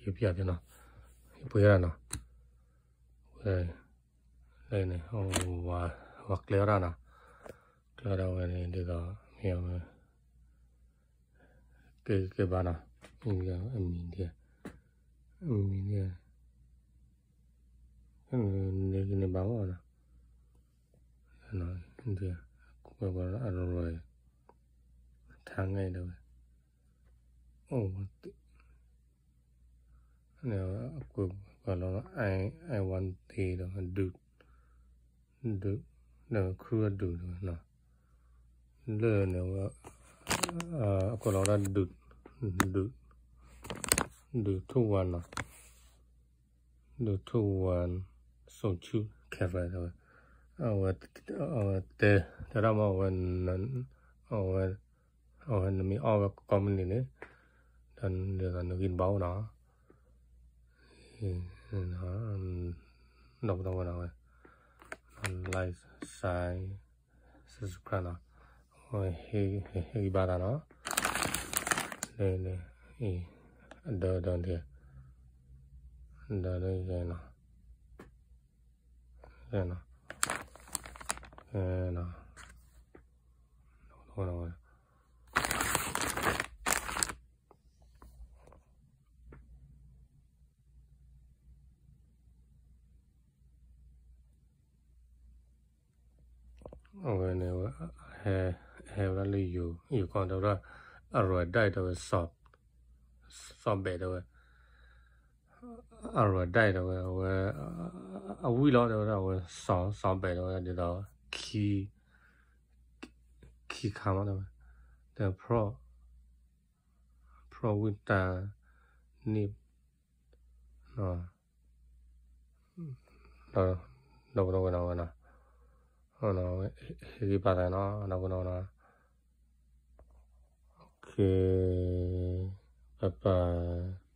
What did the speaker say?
ये पिया देना ये पुया ना đây này và clear ra nào clear ra này để đó miếng cái bà nào mình kia này báo rồi nói kia cũng có ăn rồi tháng ngày đâu nếu aku kalau I want thì đó được nó cứ được nó lỡ nếu kalau là được thu hoàn nó được thu hoàn số chu kẹt vậy thôi thế ra mà mình comment này dan dengan nugin bau nó nó đâu nào like share subscribe nó hay ba nó đây đờ thì đờ đây cái nó đâu nào người nếu heo đã lấyอยู่ก่อนเดี๋ยวว่าอร่อยได้เดี๋ยวสอบแบบเดี๋ยวอร่อยได้เดี๋ยวเอาวิ่งแล้วเดี๋ยวว่าสอบแบบเดี๋ยวขี้ข้ามเดี๋ยวแต่เพราะวิตานี่เราno, hindi pa tayo, no. Okay, bye-bye.